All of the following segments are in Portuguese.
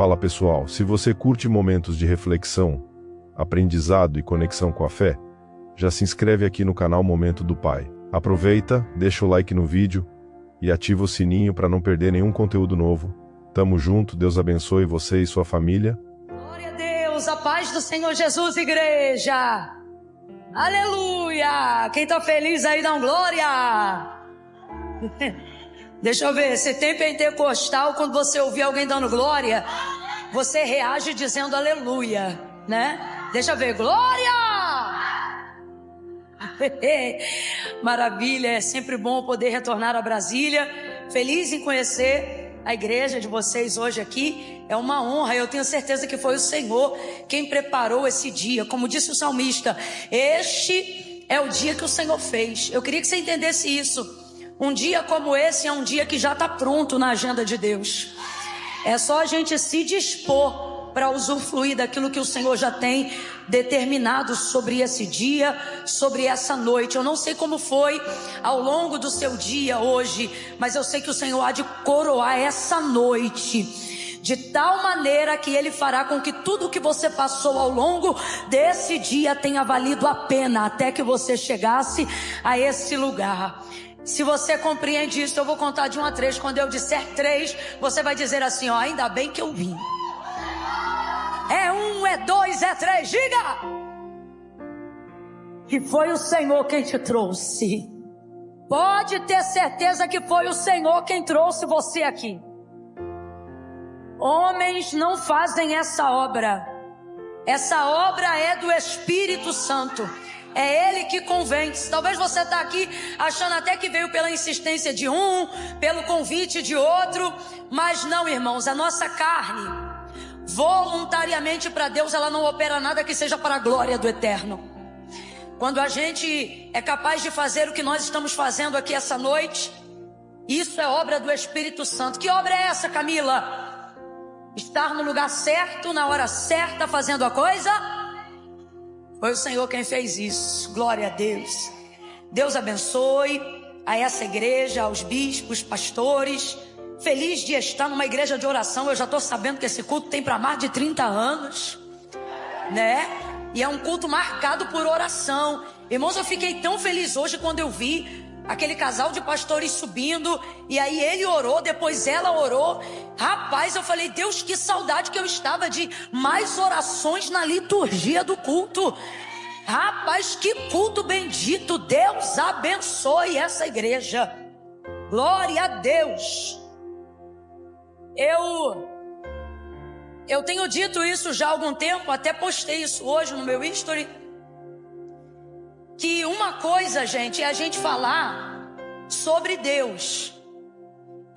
Fala pessoal, se você curte momentos de reflexão, aprendizado e conexão com a fé, já se inscreve aqui no canal Momento do Pai. Aproveita, deixa o like no vídeo e ativa o sininho para não perder nenhum conteúdo novo. Tamo junto, Deus abençoe você e sua família. Glória a Deus, a paz do Senhor Jesus, igreja. Aleluia! Quem tá feliz aí, dá um glória. Deixa eu ver, se tem pentecostal, quando você ouvir alguém dando glória, você reage dizendo aleluia, né? Deixa eu ver, glória! Maravilha, é sempre bom poder retornar a Brasília. Feliz em conhecer a igreja de vocês hoje aqui. É uma honra, eu tenho certeza que foi o Senhor quem preparou esse dia. Como disse o salmista, este é o dia que o Senhor fez. Eu queria que você entendesse isso. Um dia como esse é um dia que já está pronto na agenda de Deus. É só a gente se dispor para usufruir daquilo que o Senhor já tem determinado sobre esse dia, sobre essa noite. Eu não sei como foi ao longo do seu dia hoje, mas eu sei que o Senhor há de coroar essa noite de tal maneira que Ele fará com que tudo que você passou ao longo desse dia tenha valido a pena até que você chegasse a esse lugar. Se você compreende isso, eu vou contar de 1 a 3. Quando eu disser 3, você vai dizer assim, ó, ainda bem que eu vim. É 1, é 2, é 3, diga! Que foi o Senhor quem te trouxe. Pode ter certeza que foi o Senhor quem trouxe você aqui. Homens não fazem essa obra. Essa obra é do Espírito Santo. É Ele que convence. Talvez você está aqui achando até que veio pela insistência de um, pelo convite de outro. Mas não, irmãos, a nossa carne, voluntariamente para Deus, ela não opera nada que seja para a glória do Eterno. Quando a gente é capaz de fazer o que nós estamos fazendo aqui essa noite, isso é obra do Espírito Santo. Que obra é essa, Camila? Estar no lugar certo, na hora certa, fazendo a coisa. Foi o Senhor quem fez isso. Glória a Deus. Deus abençoe a essa igreja, aos bispos, pastores. Feliz de estar numa igreja de oração. Eu já estou sabendo que esse culto tem para mais de 30 anos, né? E é um culto marcado por oração. Irmãos, eu fiquei tão feliz hoje quando eu vi aquele casal de pastores subindo, e aí ele orou, depois ela orou. Rapaz, eu falei, Deus, que saudade que eu estava de mais orações na liturgia do culto. Rapaz, que culto bendito. Deus abençoe essa igreja. Glória a Deus. Eu tenho dito isso já há algum tempo, até postei isso hoje no meu history, que uma coisa, gente, é a gente falar sobre Deus.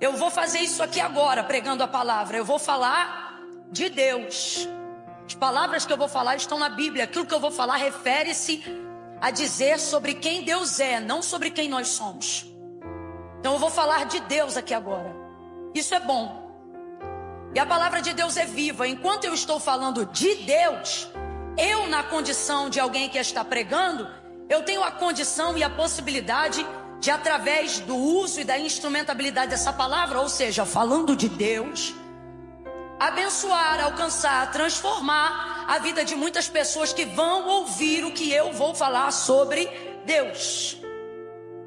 Eu vou fazer isso aqui agora, pregando a palavra. Eu vou falar de Deus. As palavras que eu vou falar estão na Bíblia. Aquilo que eu vou falar refere-se a dizer sobre quem Deus é, não sobre quem nós somos. Então eu vou falar de Deus aqui agora. Isso é bom. E a palavra de Deus é viva. Enquanto eu estou falando de Deus, eu, na condição de alguém que está pregando, eu tenho a condição e a possibilidade de, através do uso e da instrumentabilidade dessa palavra, ou seja, falando de Deus, abençoar, alcançar, transformar a vida de muitas pessoas que vão ouvir o que eu vou falar sobre Deus.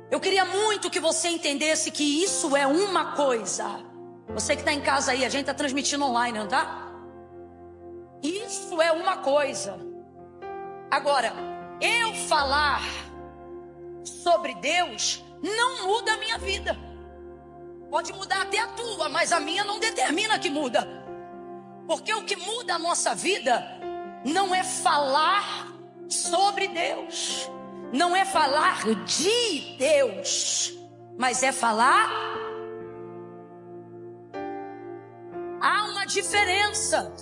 Eu queria muito que você entendesse que isso é uma coisa. Você que está em casa aí, a gente está transmitindo online, não tá? Isso é uma coisa. Agora, eu falar sobre Deus não muda a minha vida. Pode mudar até a tua, mas a minha não determina que muda. Porque o que muda a nossa vida não é falar sobre Deus, não é falar de Deus, mas é falar. Há uma diferença.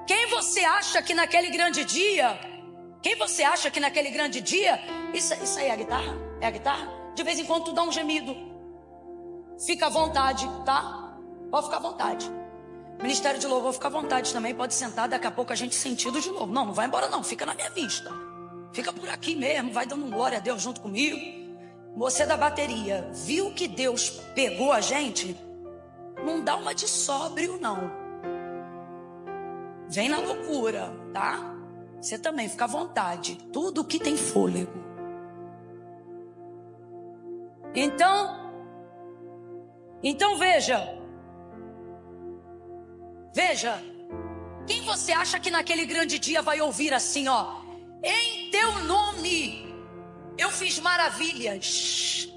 Quem você acha que naquele grande dia... Quem você acha que naquele grande dia... Isso aí é a guitarra? É a guitarra? De vez em quando tu dá um gemido. Fica à vontade, tá? Pode ficar à vontade. Ministério de louvor, fica à vontade também. Pode sentar, daqui a pouco a gente sentido de novo. Não vai embora não, fica na minha vista. Fica por aqui mesmo, vai dando glória a Deus junto comigo. Você da bateria, viu que Deus pegou a gente? Não dá uma de sóbrio não. Vem na loucura, tá? Você também, fica à vontade. Tudo que tem fôlego. Então veja. Veja. Quem você acha que naquele grande dia vai ouvir assim, ó? Em teu nome eu fiz maravilhas.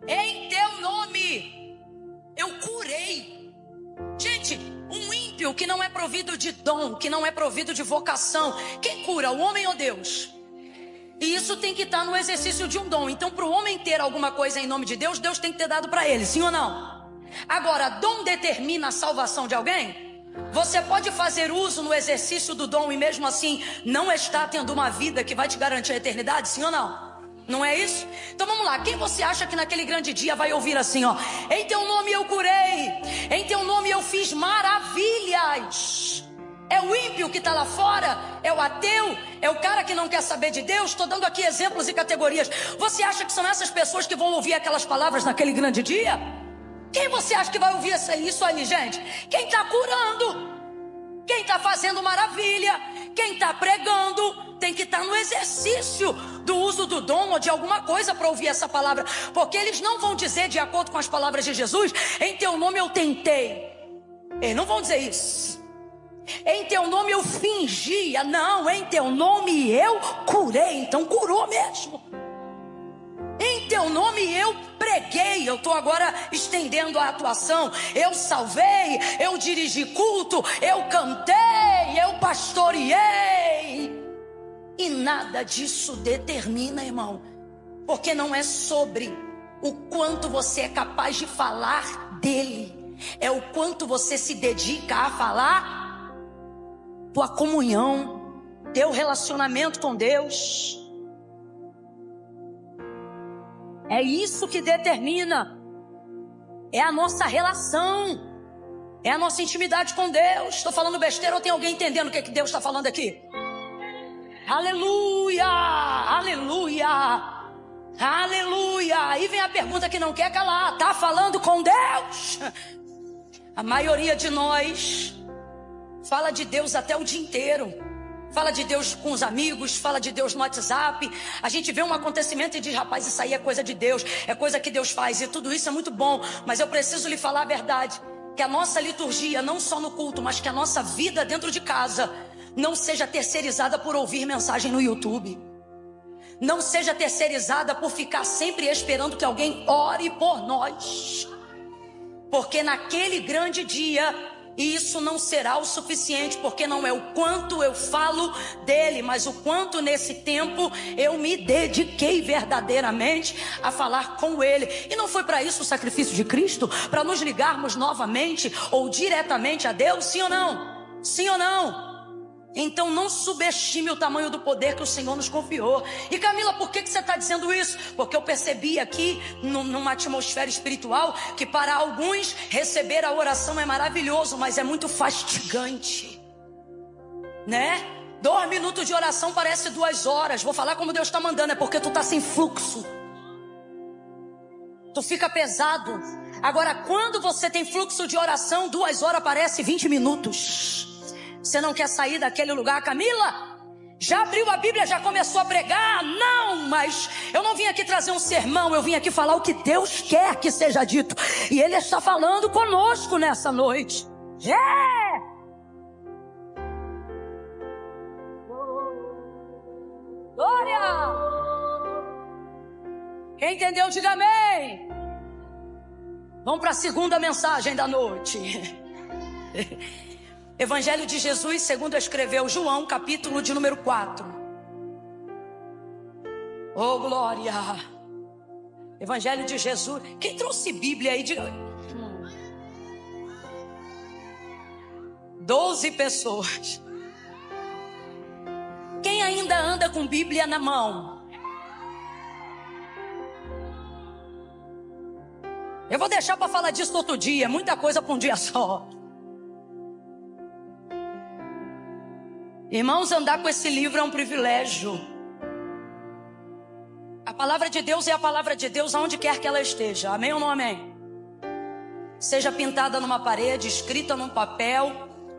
Em teu nome eu curei. Gente, um ímpio que não é provido de dom, que não é provido de vocação, quem cura, o homem ou Deus? E isso tem que estar no exercício de um dom. Então, para o homem ter alguma coisa em nome de Deus, Deus tem que ter dado para ele, sim ou não? Agora, dom determina a salvação de alguém? Você pode fazer uso no exercício do dom e mesmo assim não estar tendo uma vida que vai te garantir a eternidade, sim ou não? Não é isso? Então vamos lá, quem você acha que naquele grande dia vai ouvir assim, ó? Em teu nome eu curei, em teu nome eu fiz maravilhas. É o ímpio que está lá fora? É o ateu? É o cara que não quer saber de Deus? Estou dando aqui exemplos e categorias. Você acha que são essas pessoas que vão ouvir aquelas palavras naquele grande dia? Quem você acha que vai ouvir isso aí, gente? Quem está curando, quem está fazendo maravilha, quem está pregando, tem que estar no exercício do uso do dom ou de alguma coisa para ouvir essa palavra. Porque eles não vão dizer, de acordo com as palavras de Jesus, em teu nome eu tentei. Eles não vão dizer isso. Em teu nome eu fingia. Não, em teu nome eu curei. Então curou mesmo. Em teu nome eu preguei. Eu estou agora estendendo a atuação. Eu salvei, eu dirigi culto, eu cantei, eu pastoreei. E nada disso determina, irmão. Porque não é sobre o quanto você é capaz de falar dele. É o quanto você se dedica a falar. Tua comunhão, teu relacionamento com Deus. É isso que determina. É a nossa relação. É a nossa intimidade com Deus. Estou falando besteira ou tem alguém entendendo o que Deus está falando aqui? Aleluia! Aleluia! Aleluia! Aí vem a pergunta que não quer calar. Está falando com Deus? A maioria de nós fala de Deus até o dia inteiro. Fala de Deus com os amigos, fala de Deus no WhatsApp. A gente vê um acontecimento e diz, rapaz, isso aí é coisa de Deus, é coisa que Deus faz. E tudo isso é muito bom, mas eu preciso lhe falar a verdade. Que a nossa liturgia, não só no culto, mas que a nossa vida dentro de casa não seja terceirizada por ouvir mensagem no YouTube. Não seja terceirizada por ficar sempre esperando que alguém ore por nós. Porque naquele grande dia, isso não será o suficiente, porque não é o quanto eu falo dele, mas o quanto nesse tempo eu me dediquei verdadeiramente a falar com ele. E não foi para isso o sacrifício de Cristo? Para nos ligarmos novamente ou diretamente a Deus? Sim ou não? Sim ou não? Então não subestime o tamanho do poder que o Senhor nos confiou. E Camila, por que você está dizendo isso? Porque eu percebi aqui, numa atmosfera espiritual, que para alguns receber a oração é maravilhoso, mas é muito fastigante, né? 2 minutos de oração parece 2 horas. Vou falar como Deus está mandando, é porque tu está sem fluxo. Tu fica pesado. Agora, quando você tem fluxo de oração, 2 horas parece 20 minutos. Você não quer sair daquele lugar, Camila? Já abriu a Bíblia, já começou a pregar? Não, mas eu não vim aqui trazer um sermão, eu vim aqui falar o que Deus quer que seja dito. E Ele está falando conosco nessa noite. Glória! Quem entendeu, diga amém. Vamos para a segunda mensagem da noite. Evangelho de Jesus, segundo escreveu João, capítulo de número 4. Oh, glória! Evangelho de Jesus. Quem trouxe Bíblia aí? Diga. 12 pessoas. Quem ainda anda com Bíblia na mão? Eu vou deixar para falar disso outro dia. Muita coisa para um dia só. Irmãos, andar com esse livro é um privilégio. A palavra de Deus é a palavra de Deus aonde quer que ela esteja. Amém ou não amém? Seja pintada numa parede, escrita num papel,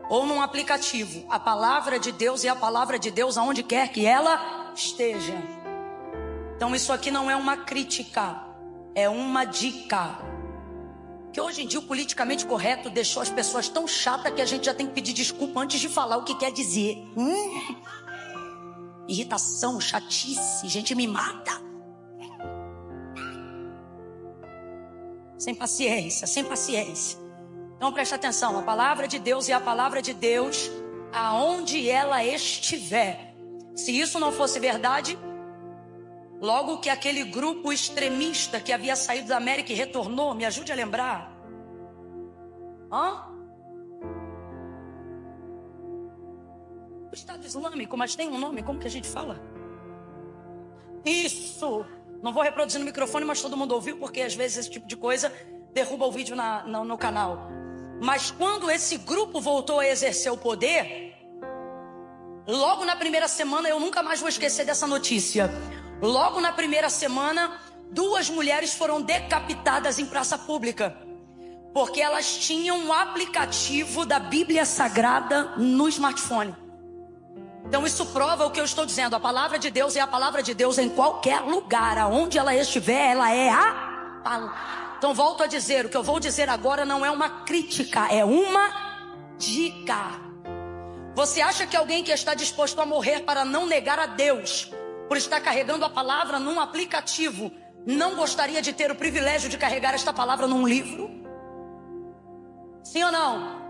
ou num aplicativo. A palavra de Deus é a palavra de Deus aonde quer que ela esteja. Então isso aqui não é uma crítica, é uma dica. Que hoje em dia o politicamente correto deixou as pessoas tão chatas que a gente já tem que pedir desculpa antes de falar o que quer dizer. Irritação, chatice, gente mimada. Sem paciência, sem paciência. Então preste atenção, a palavra de Deus é a palavra de Deus aonde ela estiver. Se isso não fosse verdade, logo que aquele grupo extremista que havia saído da América e retornou, me ajude a lembrar. O Estado Islâmico, mas tem um nome, como que a gente fala? Isso! Não vou reproduzir no microfone, mas todo mundo ouviu, porque às vezes esse tipo de coisa derruba o vídeo no canal. Mas quando esse grupo voltou a exercer o poder, logo na primeira semana, eu nunca mais vou esquecer dessa notícia. Logo na primeira semana, 2 mulheres foram decapitadas em praça pública, porque elas tinham um aplicativo da Bíblia Sagrada no smartphone. Então isso prova o que eu estou dizendo. A palavra de Deus é a palavra de Deus em qualquer lugar. Aonde ela estiver, ela é a palavra. Então volto a dizer, o que eu vou dizer agora não é uma crítica, é uma dica. Você acha que alguém que está disposto a morrer para não negar a Deus, por estar carregando a palavra num aplicativo, não gostaria de ter o privilégio de carregar esta palavra num livro? Sim ou não?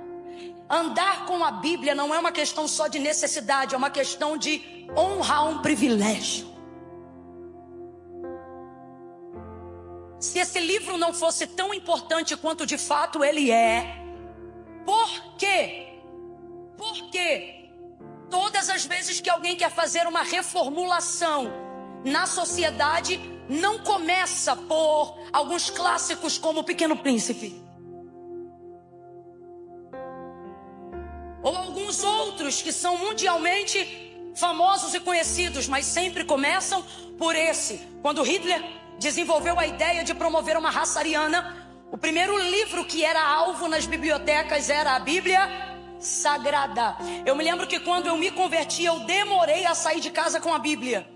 Andar com a Bíblia não é uma questão só de necessidade, é uma questão de honrar um privilégio. Se esse livro não fosse tão importante quanto de fato ele é, por quê? Porque todas as vezes que alguém quer fazer uma reformulação na sociedade, não começa por alguns clássicos como O Pequeno Príncipe, ou alguns outros que são mundialmente famosos e conhecidos, mas sempre começam por esse. Quando Hitler desenvolveu a ideia de promover uma raça ariana, o primeiro livro que era alvo nas bibliotecas era a Bíblia Sagrada. Eu me lembro que quando eu me converti, eu demorei a sair de casa com a Bíblia.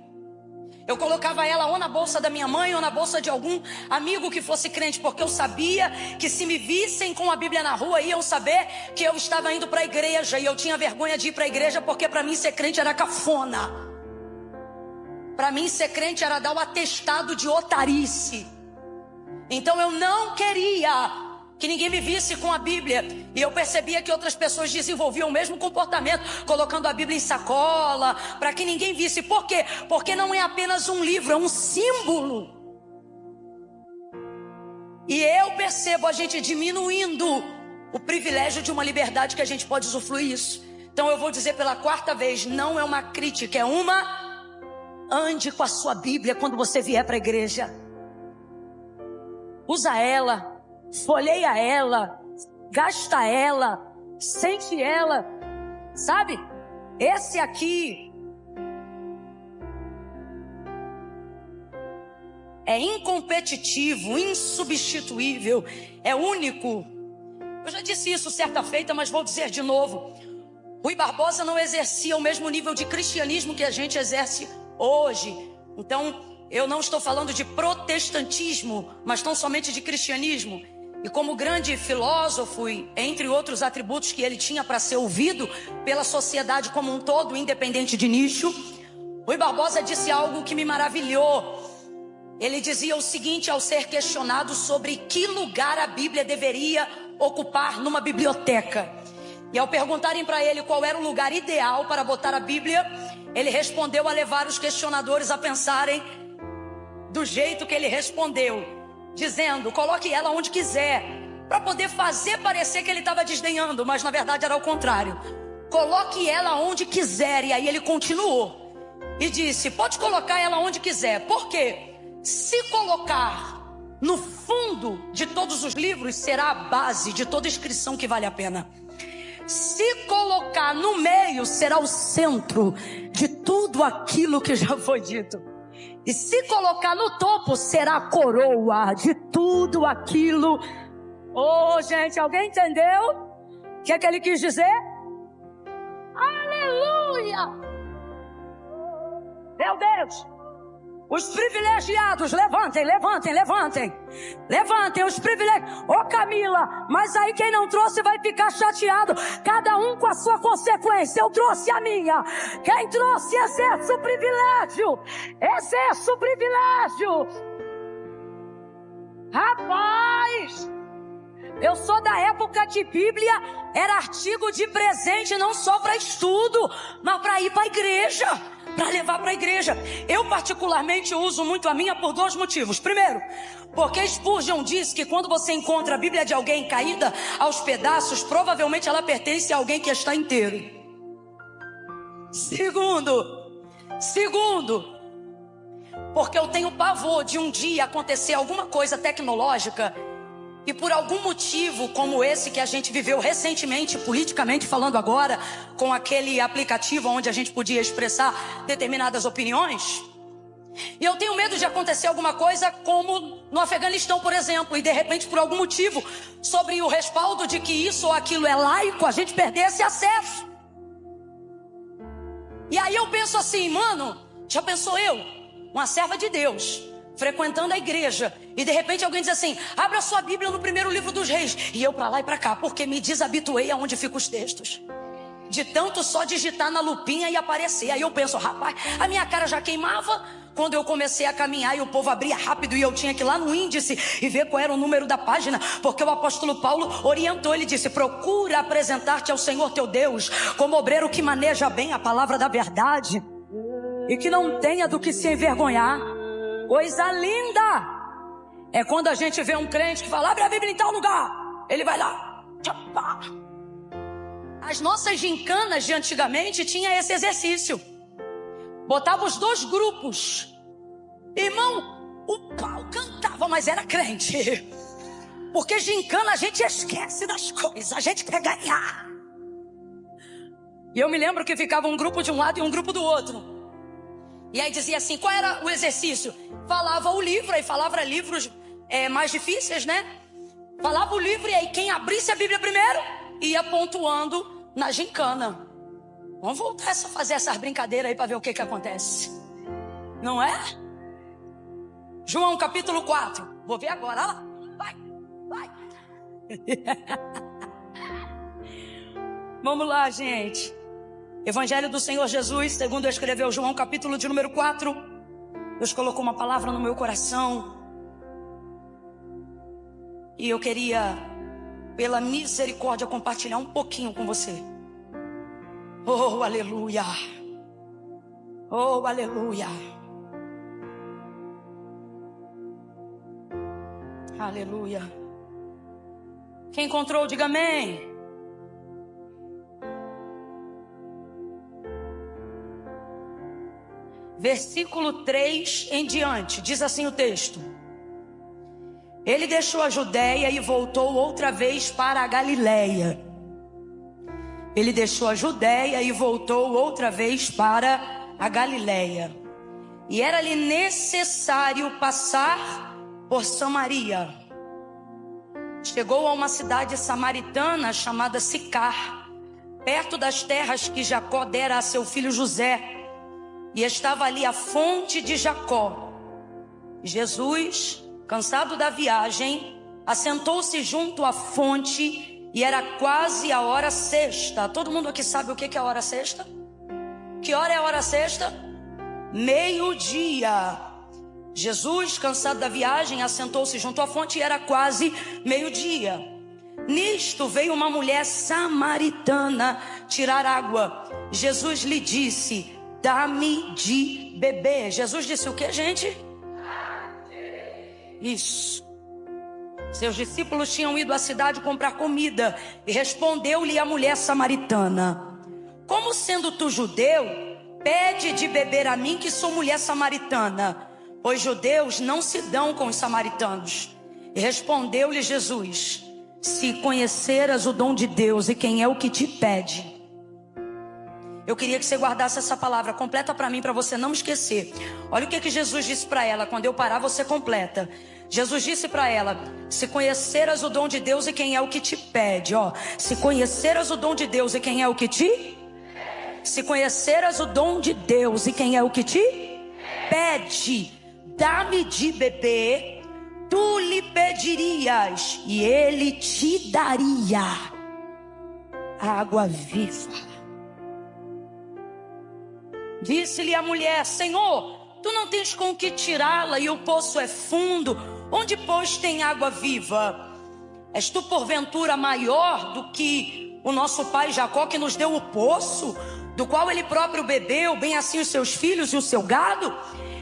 Eu colocava ela ou na bolsa da minha mãe ou na bolsa de algum amigo que fosse crente, porque eu sabia que se me vissem com a Bíblia na rua, iam saber que eu estava indo para a igreja, e eu tinha vergonha de ir para a igreja, porque para mim ser crente era cafona. Para mim ser crente era dar o atestado de otarice. Então eu não queria que ninguém me visse com a Bíblia. E eu percebia que outras pessoas desenvolviam o mesmo comportamento, colocando a Bíblia em sacola, para que ninguém visse. Por quê? Porque não é apenas um livro, é um símbolo. E eu percebo a gente diminuindo o privilégio de uma liberdade que a gente pode usufruir isso. Então eu vou dizer pela 4ª vez, não é uma crítica, é uma... Ande com a sua Bíblia quando você vier para a igreja. Usa ela, folheia ela, gasta ela, sente ela, sabe? Esse aqui é incompetitivo, insubstituível, é único. Eu já disse isso certa feita, mas vou dizer de novo. Rui Barbosa não exercia o mesmo nível de cristianismo que a gente exerce hoje. Então, eu não estou falando de protestantismo, mas tão somente de cristianismo. E como grande filósofo, entre outros atributos que ele tinha para ser ouvido pela sociedade como um todo, independente de nicho, Rui Barbosa disse algo que me maravilhou. Ele dizia o seguinte ao ser questionado sobre que lugar a Bíblia deveria ocupar numa biblioteca. E ao perguntarem para ele qual era o lugar ideal para botar a Bíblia, ele respondeu a levar os questionadores a pensarem do jeito que ele respondeu, dizendo, coloque ela onde quiser, para poder fazer parecer que ele estava desdenhando, mas na verdade era o contrário. Coloque ela onde quiser. E aí ele continuou e disse, pode colocar ela onde quiser. Por quê? Se colocar no fundo de todos os livros, será a base de toda inscrição que vale a pena. Se colocar no meio, será o centro de tudo aquilo que já foi dito. E se colocar no topo, será a coroa de tudo aquilo. Oh, gente, alguém entendeu o que é que ele quis dizer? Aleluia! Meu Deus! Os privilegiados, levantem, levantem, levantem. Levantem os privilegiados. Ô Camila, mas aí quem não trouxe vai ficar chateado. Cada um com a sua consequência. Eu trouxe a minha. Quem trouxe, exerce o privilégio. Exerce o privilégio. Rapaz, eu sou da época que Bíblia era artigo de presente, não só para estudo, mas para ir para a igreja. Para levar para a igreja. Eu particularmente uso muito a minha por 2 motivos. Primeiro, porque Spurgeon diz que quando você encontra a Bíblia de alguém caída aos pedaços, provavelmente ela pertence a alguém que está inteiro. Segundo, porque eu tenho pavor de um dia acontecer alguma coisa tecnológica e por algum motivo como esse que a gente viveu recentemente, politicamente falando agora, com aquele aplicativo onde a gente podia expressar determinadas opiniões. E eu tenho medo de acontecer alguma coisa como no Afeganistão, por exemplo, e de repente por algum motivo, sobre o respaldo de que isso ou aquilo é laico, a gente perder esse acesso. E aí eu penso assim, mano, já pensou eu, uma serva de Deus, frequentando a igreja, e de repente alguém diz assim, abra sua Bíblia no primeiro livro dos Reis, e eu para lá e para cá, porque me desabituei aonde ficam os textos, de tanto só digitar na lupinha e aparecer. Aí eu penso, rapaz, a minha cara já queimava quando eu comecei a caminhar e o povo abria rápido e eu tinha que ir lá no índice e ver qual era o número da página, porque o apóstolo Paulo orientou, ele disse, procura apresentar-te ao Senhor teu Deus como obreiro que maneja bem a palavra da verdade e que não tenha do que se envergonhar. Coisa linda é quando a gente vê um crente que fala, abre a Bíblia em tal lugar, ele vai lá, tchapá. As nossas gincanas de antigamente tinha esse exercício, botava os 2 grupos, irmão, o pau cantava, mas era crente, porque gincana a gente esquece das coisas, a gente quer ganhar. E eu me lembro que ficava um grupo de um lado e um grupo do outro. E aí dizia assim, qual era o exercício? Falava o livro, aí falava livros mais difíceis, né? Falava o livro e aí quem abrisse a Bíblia primeiro ia pontuando na gincana. Vamos voltar a fazer essas brincadeiras aí para ver o que acontece. Não é? João capítulo 4. Vou ver agora, olha lá. Vai. Vamos lá, gente. Evangelho do Senhor Jesus, segundo escreveu João, capítulo de número 4. Deus colocou uma palavra no meu coração. E eu queria, pela misericórdia, compartilhar um pouquinho com você. Oh, aleluia. Oh, aleluia. Aleluia. Quem encontrou, diga amém. Versículo 3 em diante, diz assim o texto. Ele deixou a Judéia e voltou outra vez para a Galiléia. Ele deixou a Judéia e voltou outra vez para a Galiléia. E era-lhe necessário passar por Samaria. Chegou a uma cidade samaritana chamada Sicar, perto das terras que Jacó dera a seu filho José. E estava ali a fonte de Jacó. Jesus, cansado da viagem, assentou-se junto à fonte e era quase a hora sexta. Todo mundo aqui sabe o que é a hora sexta? Que hora é a hora sexta? Meio-dia. Jesus, cansado da viagem, assentou-se junto à fonte e era quase meio-dia. Nisto veio uma mulher samaritana tirar água. Jesus lhe disse, dá-me de beber. Jesus disse o que, gente? Isso. Seus discípulos tinham ido à cidade comprar comida. E respondeu-lhe a mulher samaritana, como sendo tu judeu, pede de beber a mim que sou mulher samaritana, pois judeus não se dão com os samaritanos. E respondeu-lhe Jesus, se conheceras o dom de Deus e quem é o que te pede. Eu queria que você guardasse essa palavra, completa para mim, para você não esquecer. Olha o que Jesus disse para ela, quando eu parar você completa. Jesus disse para ela, se conheceras o dom de Deus e quem é o que te pede, ó. Se conheceras o dom de Deus e quem é o que te... se conheceras o dom de Deus e quem é o que te pede, dá-me de beber, tu lhe pedirias e ele te daria água viva. Disse-lhe a mulher: Senhor, tu não tens com que tirá-la e o poço é fundo, onde pois tem água viva? És tu porventura maior do que o nosso pai Jacó, que nos deu o poço, do qual ele próprio bebeu, bem assim os seus filhos e o seu gado?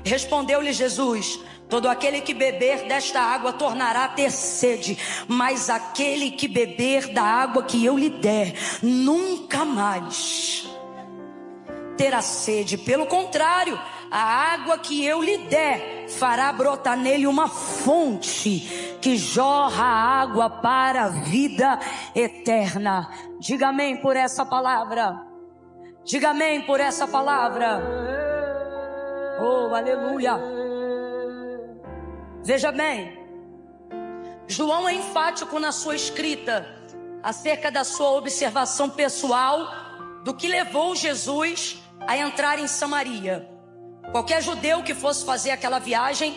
Respondeu-lhe Jesus: todo aquele que beber desta água tornará a ter sede, mas aquele que beber da água que eu lhe der, nunca mais terá sede. Pelo contrário, a água que eu lhe der fará brotar nele uma fonte que jorra água para a vida eterna. Diga amém por essa palavra. Diga amém por essa palavra. Oh, aleluia. Veja bem, João é enfático na sua escrita acerca da sua observação pessoal do que levou Jesus a entrar em Samaria. Qualquer judeu que fosse fazer aquela viagem,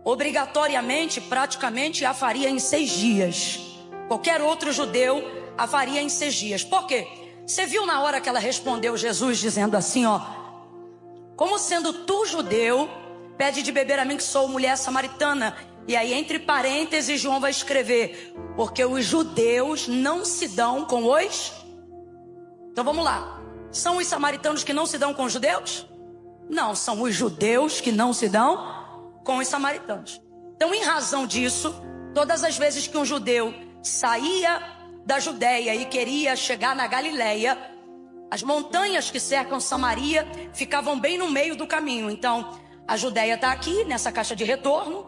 obrigatoriamente, praticamente, a faria em 6 dias. Qualquer outro judeu a faria em 6 dias. Por quê? Você viu na hora que ela respondeu Jesus dizendo assim, ó: como sendo tu judeu, pede de beber a mim que sou mulher samaritana. E aí entre parênteses João vai escrever: porque os judeus não se dão com os... Então vamos lá. São os samaritanos que não se dão com os judeus? Não, são os judeus que não se dão com os samaritanos. Então, em razão disso, todas as vezes que um judeu saía da Judéia e queria chegar na Galileia, as montanhas que cercam Samaria ficavam bem no meio do caminho. Então, a Judéia está aqui, nessa caixa de retorno.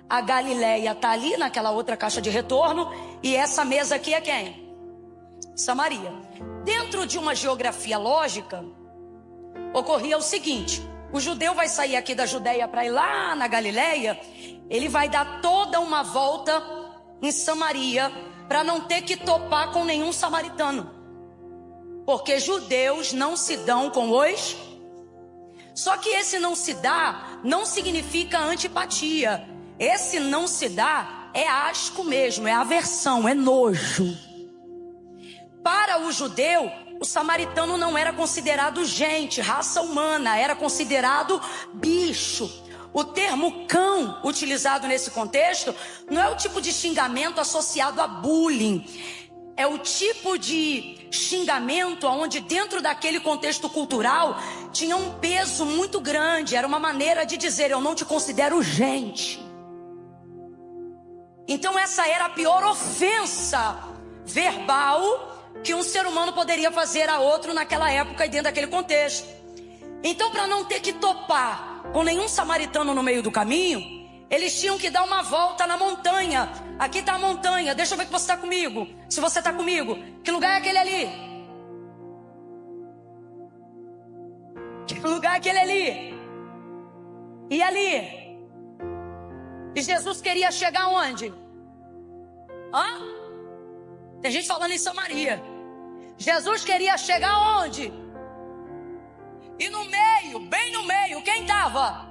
A Galileia está ali, naquela outra caixa de retorno. E essa mesa aqui é quem? Samaria. Dentro de uma geografia lógica, ocorria o seguinte: o judeu vai sair aqui da Judéia para ir lá na Galileia, ele vai dar toda uma volta em Samaria para não ter que topar com nenhum samaritano, porque judeus não se dão com os... Só que esse não se dá não significa antipatia. Esse não se dá é asco mesmo, é aversão, é nojo. Para o judeu, o samaritano não era considerado gente, raça humana, era considerado bicho. O termo cão, utilizado nesse contexto, não é o tipo de xingamento associado a bullying. É o tipo de xingamento onde dentro daquele contexto cultural tinha um peso muito grande. Era uma maneira de dizer: eu não te considero gente. Então essa era a pior ofensa verbal que um ser humano poderia fazer a outro naquela época e dentro daquele contexto. Então, para não ter que topar com nenhum samaritano no meio do caminho, eles tinham que dar uma volta na montanha. Aqui está a montanha, deixa eu ver que você está comigo. Se você está comigo, que lugar é aquele ali? Que lugar é aquele ali? E ali? E Jesus queria chegar onde? Hã? Tem gente falando em Samaria. Jesus queria chegar onde? E no meio, bem no meio, quem estava?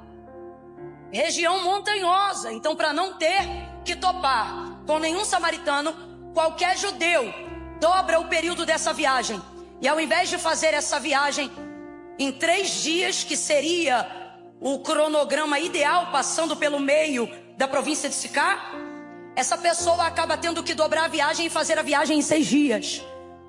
Região montanhosa. Então, para não ter que topar com nenhum samaritano, qualquer judeu dobra o período dessa viagem. E ao invés de fazer essa viagem em 3 dias, que seria o cronograma ideal, passando pelo meio da província de Sicá, essa pessoa acaba tendo que dobrar a viagem e fazer a viagem em 6 dias.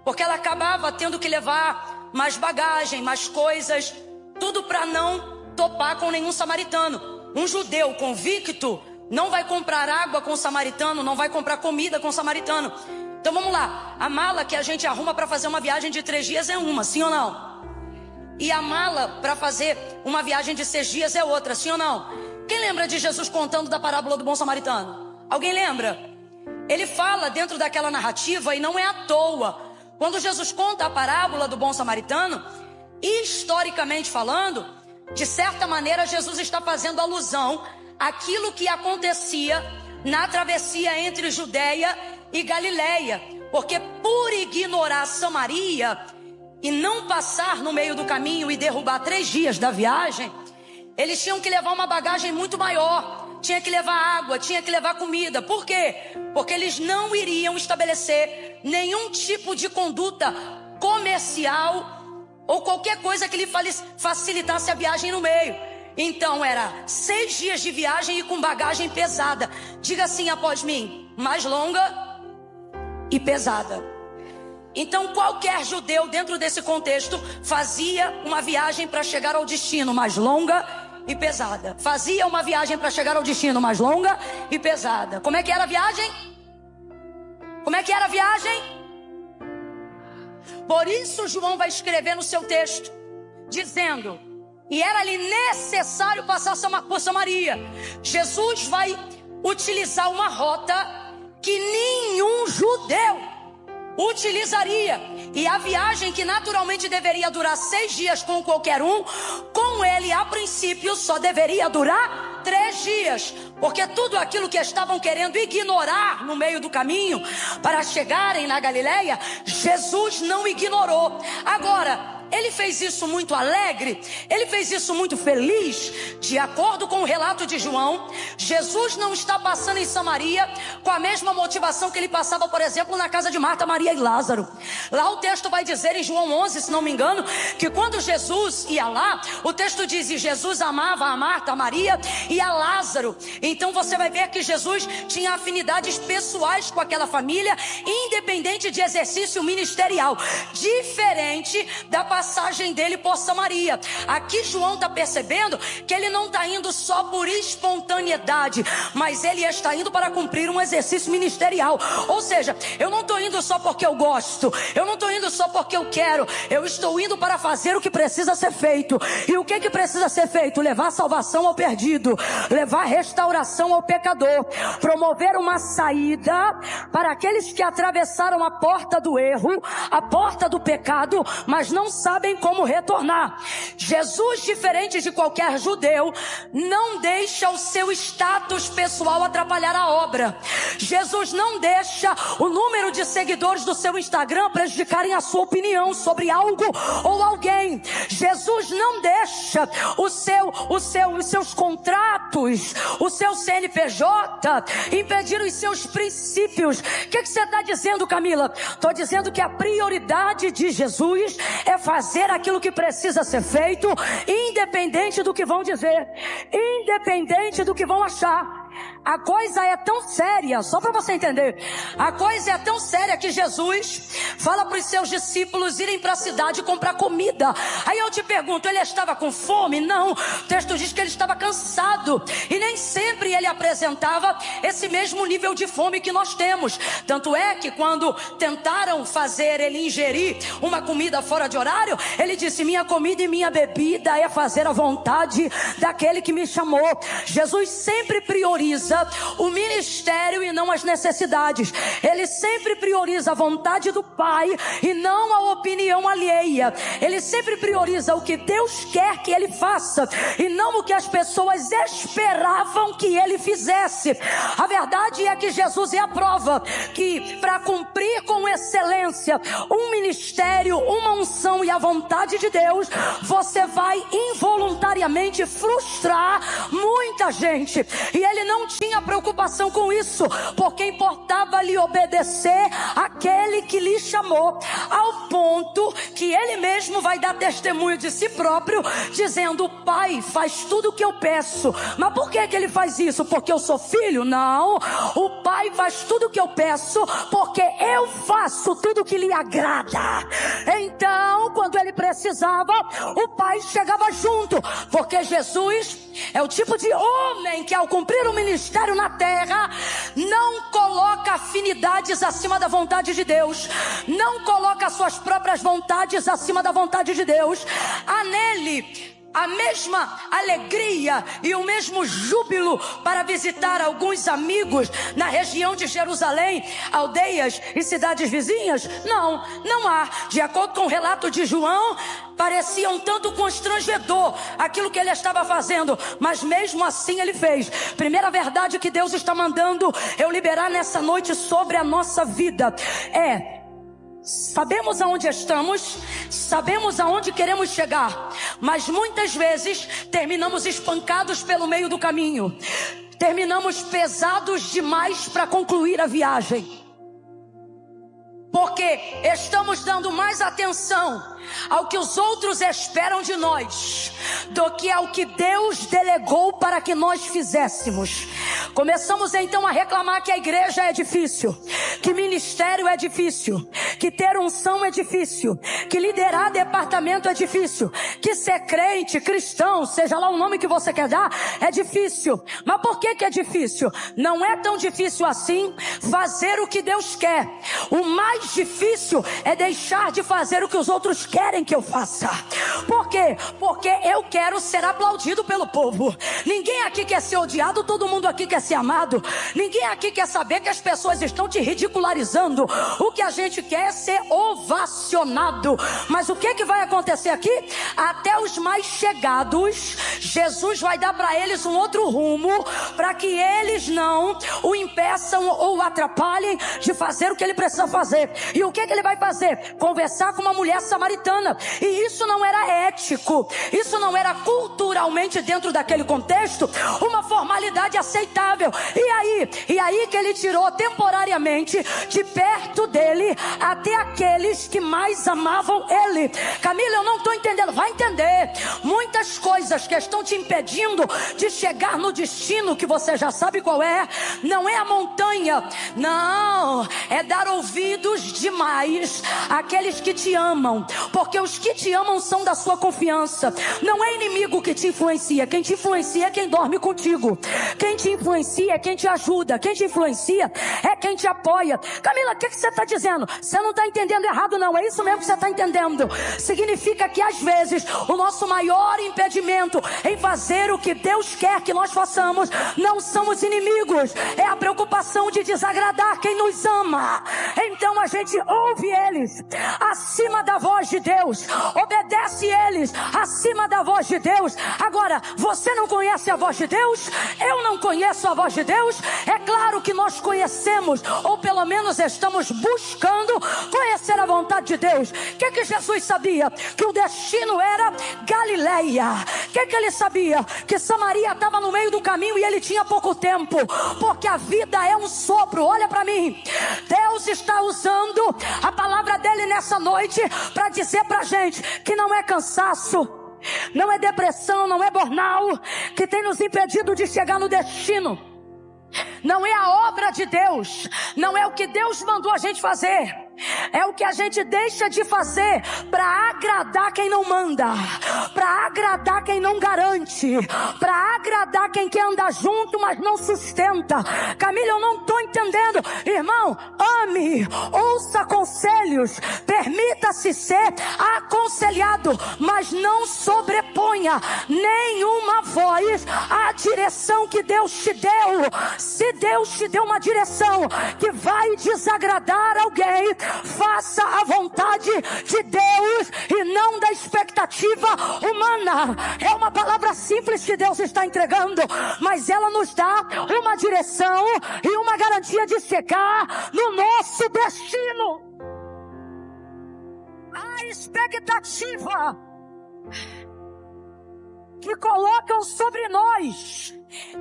Porque ela acabava tendo que levar mais bagagem, mais coisas, tudo para não topar com nenhum samaritano. Um judeu convicto não vai comprar água com o samaritano, não vai comprar comida com o samaritano. Então vamos lá, a mala que a gente arruma para fazer uma viagem de 3 dias é uma, sim ou não? E a mala para fazer uma viagem de 6 dias é outra, sim ou não? Quem lembra de Jesus contando da parábola do bom samaritano? Alguém lembra? Ele fala dentro daquela narrativa, e não é à toa. Quando Jesus conta a parábola do bom samaritano, historicamente falando, de certa maneira Jesus está fazendo alusão àquilo que acontecia na travessia entre Judeia e Galileia. Porque por ignorar Samaria, e não passar no meio do caminho e derrubar 3 dias da viagem, eles tinham que levar uma bagagem muito maior. Tinha que levar água, tinha que levar comida. Por quê? Porque eles não iriam estabelecer nenhum tipo de conduta comercial ou qualquer coisa que lhe facilitasse a viagem no meio. Então era 6 dias de viagem e com bagagem pesada. Diga assim após mim: mais longa e pesada. Então qualquer judeu dentro desse contexto fazia uma viagem para chegar ao destino mais longa e pesada. Fazia uma viagem para chegar ao destino mais longa e pesada. Como é que era a viagem? Como é que era a viagem? Por isso João vai escrever no seu texto, dizendo: e era-lhe necessário passar por Samaria. Jesus vai utilizar uma rota que nenhum judeu utilizaria. E a viagem, que naturalmente deveria durar 6 dias com qualquer um, com ele a princípio só deveria durar 3 dias. Porque tudo aquilo que estavam querendo ignorar no meio do caminho para chegarem na Galileia, Jesus não ignorou. Agora, ele fez isso muito alegre, ele fez isso muito feliz. De acordo com o relato de João, Jesus não está passando em Samaria com a mesma motivação que ele passava, por exemplo, na casa de Marta, Maria e Lázaro. Lá o texto vai dizer em João 11, se não me engano, que quando Jesus ia lá, o texto diz: e Jesus amava a Marta, a Maria e a Lázaro. Então você vai ver que Jesus tinha afinidades pessoais com aquela família, independente de exercício ministerial, diferente da passagem dele por Samaria. Aqui João está percebendo que ele não está indo só por espontaneidade, mas ele está indo para cumprir um exercício ministerial. Ou seja, eu não estou indo só porque eu gosto, eu não estou indo só porque eu quero, eu estou indo para fazer o que precisa ser feito. E o que precisa ser feito? Levar salvação ao perdido, levar restauração ao pecador, promover uma saída para aqueles que atravessaram a porta do erro, a porta do pecado, mas não sabem como retornar. Jesus, diferente de qualquer judeu, não deixa o seu status pessoal atrapalhar a obra. Jesus não deixa o número de seguidores do seu Instagram prejudicarem a sua opinião sobre algo ou alguém. Jesus não deixa os seus contratos, o seu CNPJ impedir os seus princípios. O que você está dizendo, Camila? Estou dizendo que a prioridade de Jesus é fazer aquilo que precisa ser feito, independente do que vão dizer, independente do que vão achar. A coisa é tão séria, só para você entender, a coisa é tão séria que Jesus fala para os seus discípulos irem para a cidade comprar comida. Aí eu te pergunto, ele estava com fome? Não, o texto diz que ele estava cansado, e nem sempre ele apresentava esse mesmo nível de fome que nós temos. Tanto é que quando tentaram fazer ele ingerir uma comida fora de horário, ele disse: minha comida e minha bebida é fazer a vontade daquele que me chamou. Jesus sempre prioriza o ministério e não as necessidades. Ele sempre prioriza a vontade do Pai e não a opinião alheia. Ele sempre prioriza o que Deus quer que ele faça e não o que as pessoas esperavam que ele fizesse. A verdade é que Jesus é a prova que, para cumprir com excelência um ministério, uma unção e a vontade de Deus, você vai involuntariamente frustrar muita gente. E ele não tinha preocupação com isso, porque importava-lhe obedecer aquele que lhe chamou, ao ponto que ele mesmo vai dar testemunho de si próprio, dizendo: o Pai faz tudo o que eu peço. Mas por que ele faz isso? Porque eu sou filho? Não, o Pai faz tudo o que eu peço porque eu faço tudo o que lhe agrada. Então, quando ele precisava, o Pai chegava junto, porque Jesus é o tipo de homem que, ao cumprir o ministério na terra, não coloca afinidades acima da vontade de Deus, não coloca suas próprias vontades acima da vontade de Deus. Há nele a mesma alegria e o mesmo júbilo para visitar alguns amigos na região de Jerusalém, aldeias e cidades vizinhas? Não, não há. De acordo com o relato de João, parecia um tanto constrangedor aquilo que ele estava fazendo, mas mesmo assim ele fez. Primeira verdade que Deus está mandando eu liberar nessa noite sobre a nossa vida é: Sabemos aonde estamos, sabemos aonde queremos chegar, mas muitas vezes terminamos espancados pelo meio do caminho. Terminamos pesados demais para concluir a viagem. Porque estamos dando mais atenção ao que os outros esperam de nós do que ao que Deus delegou para que nós fizéssemos. Começamos então a reclamar que a igreja é difícil, que ministério é difícil, que ter unção é difícil, que liderar departamento é difícil, que ser crente, cristão, seja lá o nome que você quer dar, é difícil. Mas por que é difícil? Não é tão difícil assim fazer o que Deus quer. O mais difícil é deixar de fazer o que os outros querem que eu faça. Por quê? Porque eu quero ser aplaudido pelo povo. Ninguém aqui quer ser odiado, todo mundo aqui quer ser amado. Ninguém aqui quer saber que as pessoas estão te ridicularizando. O que a gente quer é ser ovacionado. Mas o que vai acontecer aqui? Até os mais chegados, Jesus vai dar para eles um outro rumo, para que eles não o impeçam ou o atrapalhem de fazer o que ele precisa fazer. E o que ele vai fazer? Conversar com uma mulher samaritana. E isso não era ético, isso não era culturalmente dentro daquele contexto uma formalidade aceitável. E aí que ele tirou temporariamente de perto dele até aqueles que mais amavam ele. Camila, eu não estou entendendo. Vai entender. Muitas coisas que estão te impedindo de chegar no destino que você já sabe qual é, não é a montanha, não, é dar ouvidos demais àqueles que te amam, porque os que te amam são da sua confiança. Não é inimigo que te influencia. Quem te influencia é quem dorme contigo. Quem te influencia é quem te ajuda. Quem te influencia é quem te apoia. Camila, o que você está dizendo? Você não está entendendo errado, não. É isso mesmo que você está entendendo. Significa que às vezes o nosso maior impedimento em fazer o que Deus quer que nós façamos não são os inimigos, é a preocupação de desagradar quem nos ama. Então a gente ouve eles acima da voz de Deus, obedece eles acima da voz de Deus. Agora, você não conhece a voz de Deus? Eu não conheço a voz de Deus? É claro que nós conhecemos, ou pelo menos estamos buscando conhecer a vontade de Deus. O que Jesus sabia? Que o destino era Galileia. O que ele sabia? Que Samaria estava no meio do caminho e ele tinha pouco tempo, porque a vida é um sopro. Olha para mim, Deus está usando a palavra dele nessa noite para dizer pra gente que não é cansaço, não é depressão, não é burnout que tem nos impedido de chegar no destino. Não é a obra de Deus, não é o que Deus mandou a gente fazer, é o que a gente deixa de fazer para agradar quem não manda, para agradar quem não garante, para agradar quem quer andar junto, mas não sustenta. Camila, eu não estou entendendo. Irmão, ame, ouça conselhos, permita-se ser aconselhado, mas não sobreponha nenhuma voz à direção que Deus te deu. Se Deus te deu uma direção que vai desagradar alguém, faça a vontade de Deus e não da expectativa humana. É uma palavra simples que Deus está entregando, mas ela nos dá uma direção e uma garantia de chegar no nosso destino. A expectativa que colocam sobre nós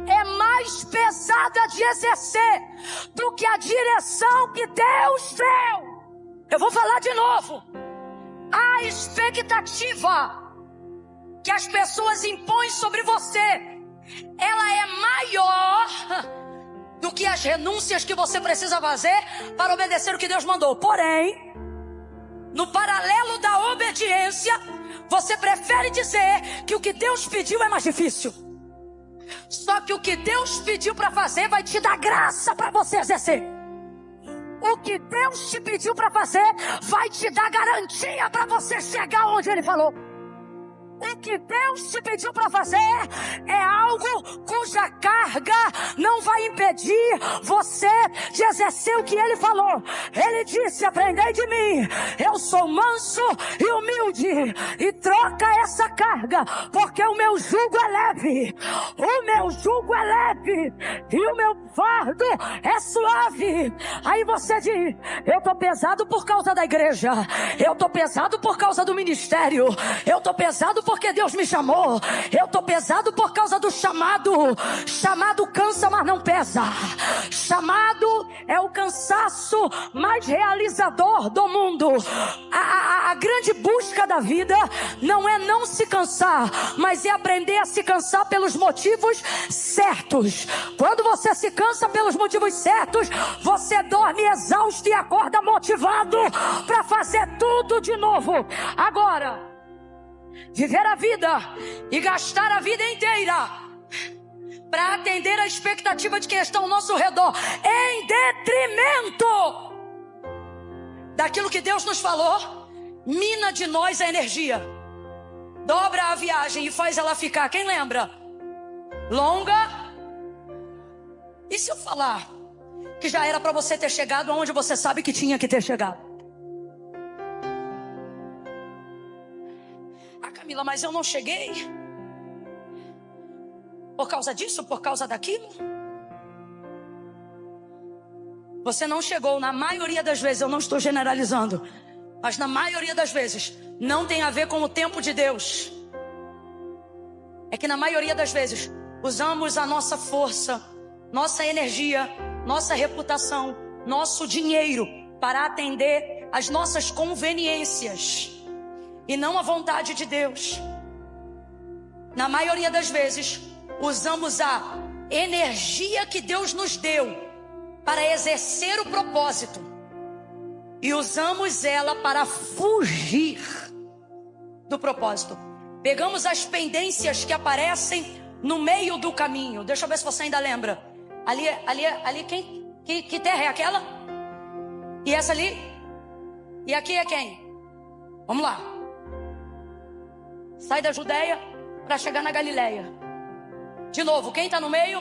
é mais pesada de exercer do que a direção que Deus deu. Eu vou falar de novo. A expectativa que as pessoas impõem sobre você, ela é maior do que as renúncias que você precisa fazer para obedecer o que Deus mandou. Porém, no paralelo da obediência, você prefere dizer que o que Deus pediu é mais difícil. Só que o que Deus pediu para fazer vai te dar graça para você exercer. O que Deus te pediu para fazer vai te dar garantia para você chegar onde Ele falou. O que Deus te pediu para fazer é algo cuja carga não vai impedir você de exercer o que Ele falou. Ele disse: aprendei de mim, eu sou manso e humilde, e troca essa carga, porque o meu jugo é leve. O meu jugo é leve e o meu fardo é suave. Aí você diz: eu tô pesado por causa da igreja, eu tô pesado por causa do ministério, eu tô pesado porque Deus me chamou, eu tô pesado por causa do chamado. Chamado cansa, mas não pesa. Chamado é o cansaço mais realizador do mundo. A grande busca da vida não é não se cansar, mas é aprender a se cansar pelos motivos certos. Quando você se cansa pelos motivos certos, você dorme exausto e acorda motivado para fazer tudo de novo. Agora, viver a vida e gastar a vida inteira para atender a expectativa de quem está ao nosso redor, em detrimento daquilo que Deus nos falou, mina de nós a energia, dobra a viagem e faz ela ficar, quem lembra? Longa. E se eu falar que já era para você ter chegado aonde você sabe que tinha que ter chegado? Ah, Camila, mas eu não cheguei por causa disso, por causa daquilo? Você não chegou, na maioria das vezes, eu não estou generalizando, mas na maioria das vezes, não tem a ver com o tempo de Deus. É que na maioria das vezes, usamos a nossa força, nossa energia, nossa reputação, nosso dinheiro para atender às nossas conveniências e não à vontade de Deus. Na maioria das vezes, usamos a energia que Deus nos deu para exercer o propósito e usamos ela para fugir do propósito. Pegamos as pendências que aparecem no meio do caminho. Deixa eu ver se você ainda lembra. Ali que terra é aquela? E essa ali? E aqui é quem? Vamos lá. Sai da Judeia para chegar na Galileia. De novo, quem está no meio?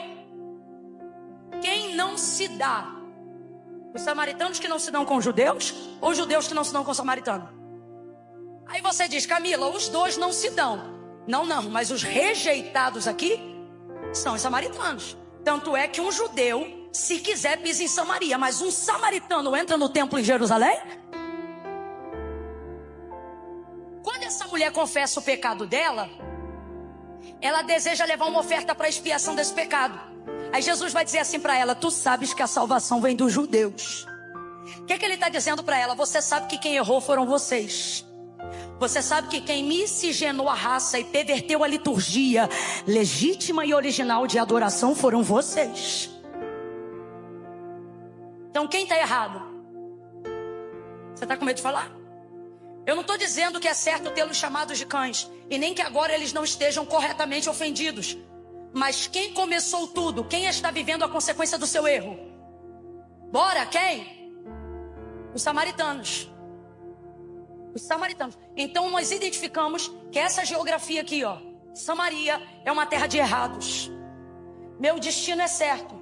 Quem não se dá? Os samaritanos que não se dão com os judeus? Ou os judeus que não se dão com os samaritanos? Aí você diz: Camila, os dois não se dão. Não, mas os rejeitados aqui são os samaritanos. Tanto é que um judeu, se quiser, pisa em Samaria, mas um samaritano entra no templo em Jerusalém? Quando essa mulher confessa o pecado dela, ela deseja levar uma oferta para a expiação desse pecado. Aí Jesus vai dizer assim para ela: tu sabes que a salvação vem dos judeus. O que ele está dizendo para ela? Você sabe que quem errou foram vocês. Você sabe que quem miscigenou a raça e perverteu a liturgia legítima e original de adoração foram vocês. Então quem está errado? Você está com medo de falar? Eu não estou dizendo que é certo tê-los chamados de cães, e nem que agora eles não estejam corretamente ofendidos. Mas quem começou tudo? Quem está vivendo a consequência do seu erro? Bora, quem? Os samaritanos. Os samaritanos. Então nós identificamos que essa geografia aqui, ó, Samaria, é uma terra de errados. Meu destino é certo.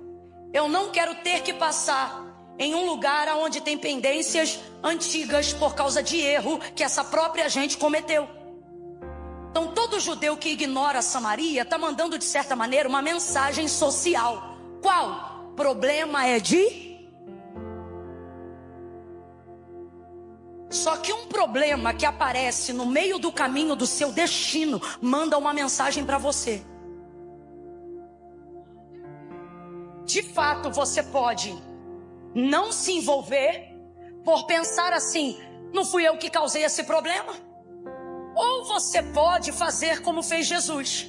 Eu não quero ter que passar em um lugar onde tem pendências antigas por causa de erro que essa própria gente cometeu. Então todo judeu que ignora Samaria está mandando, de certa maneira, uma mensagem social. Qual? Problema é de... Só que um problema que aparece no meio do caminho do seu destino manda uma mensagem para você. De fato, você pode não se envolver por pensar assim: não fui eu que causei esse problema. Ou você pode fazer como fez Jesus,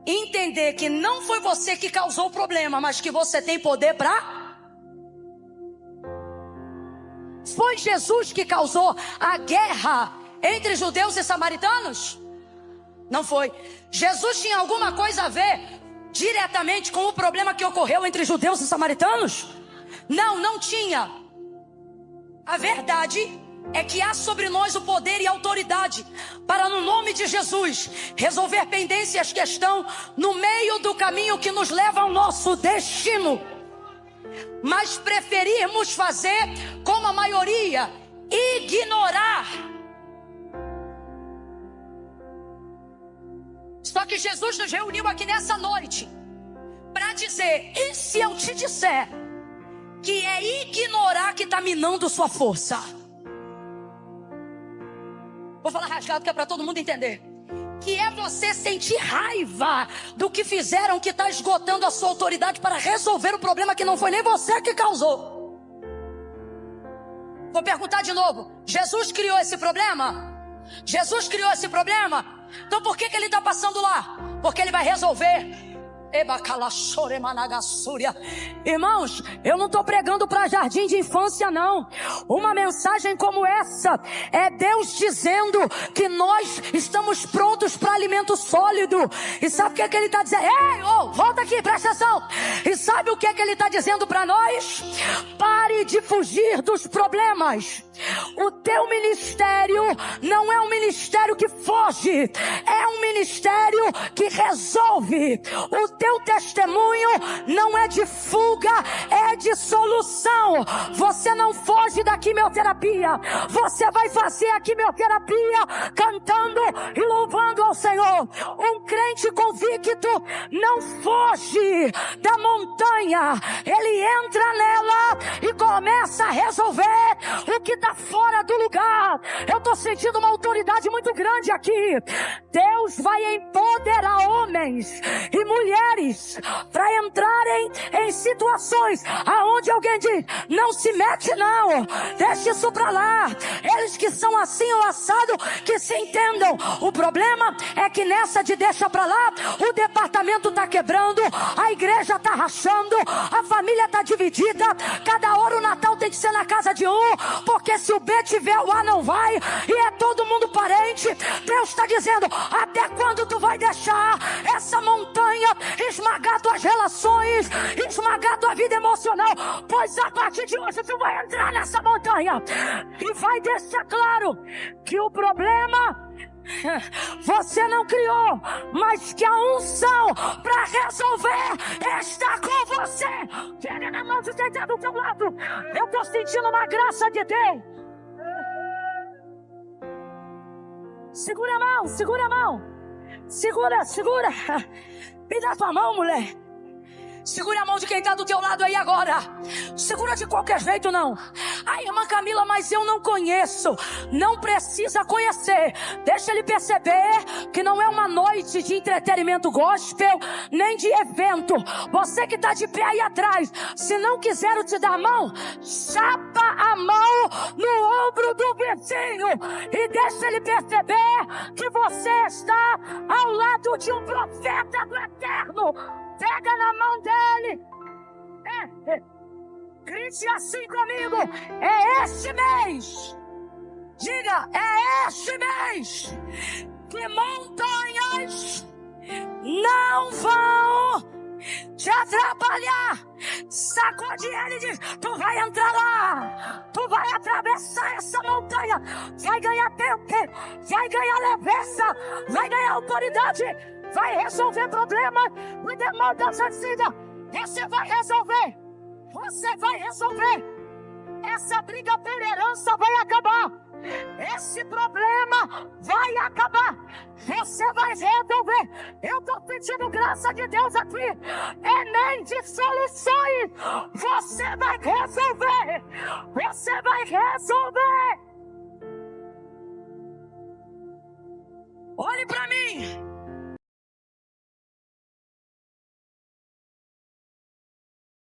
entender que não foi você que causou o problema, mas que você tem poder para... Foi Jesus que causou a guerra entre judeus e samaritanos? Não foi. Jesus tinha alguma coisa a ver diretamente com o problema que ocorreu entre judeus e samaritanos? Não tinha. A verdade é que há sobre nós o poder e a autoridade para, no nome de Jesus, resolver pendências que estão no meio do caminho que nos leva ao nosso destino. Mas preferirmos fazer como a maioria, ignorar. Só que Jesus nos reuniu aqui nessa noite para dizer: e se eu te disser que é ignorar que está minando sua força? Vou falar rasgado que é para todo mundo entender. Que é você sentir raiva do que fizeram, que está esgotando a sua autoridade para resolver o problema que não foi nem você que causou. Vou perguntar de novo: Jesus criou esse problema? Jesus criou esse problema? Então por que ele está passando lá? Porque ele vai resolver. Irmãos, eu não estou pregando para jardim de infância não. Uma mensagem como essa é Deus dizendo que nós estamos prontos para alimento sólido. E sabe o que ele está dizendo? Ei, volta aqui, presta atenção. E sabe o que ele está dizendo para nós? Pare de fugir dos problemas. O teu ministério não é um ministério que foge, é um ministério que resolve. O teu testemunho não é de fuga, é de solução. Você não foge da quimioterapia, você vai fazer a quimioterapia cantando e louvando ao Senhor. Um crente convicto não foge da montanha, ele entra nela e começa a resolver o que está fora do lugar. Eu estou sentindo uma autoridade muito grande aqui. Deus vai empoderar homens e mulheres para entrarem em situações aonde alguém diz: não se mete não, deixa isso para lá. Eles que são assim ou assado, que se entendam. O problema é que nessa de deixa para lá, o departamento está quebrando, a igreja está rachando, a família está dividida. Cada hora o Natal tem que ser na casa de um, porque se o B tiver, o A não vai, e é todo mundo parente. Deus está dizendo: até quando tu vai deixar essa montanha esmagar tuas relações, esmagar tua vida emocional? Pois a partir de hoje tu vai entrar nessa montanha e vai deixar claro que o problema você não criou, mas que a unção para resolver está com você. Pega na mão de quem está do teu lado. Eu estou sentindo uma graça de Deus. Segura a mão, segura a mão. Segura, segura. Me dá tua mão, mulher. Segura a mão de quem está do teu lado aí agora. Segura de qualquer jeito não. Ai, irmã Camila, mas eu não conheço. Não precisa conhecer. Deixa ele perceber que não é uma noite de entretenimento gospel, nem de evento. Você que está de pé aí atrás, se não quiser te dar a mão, chapa a mão no ombro do vizinho e deixa ele perceber que você está ao lado de um profeta do Eterno. Pega na mão dele. Grite assim comigo: é este mês. Diga: é este mês que montanhas não vão te atrapalhar. Sacode ele e diz: tu vai entrar lá, tu vai atravessar essa montanha, vai ganhar tempo, vai ganhar leveza, vai ganhar autoridade, vai resolver problemas. O demônio suicida, você vai resolver. Você vai resolver. Essa briga pela herança vai acabar. Esse problema vai acabar. Você vai resolver. Eu estou pedindo graça de Deus aqui. Enem de soluções. Você vai resolver. Você vai resolver. Olhe para mim.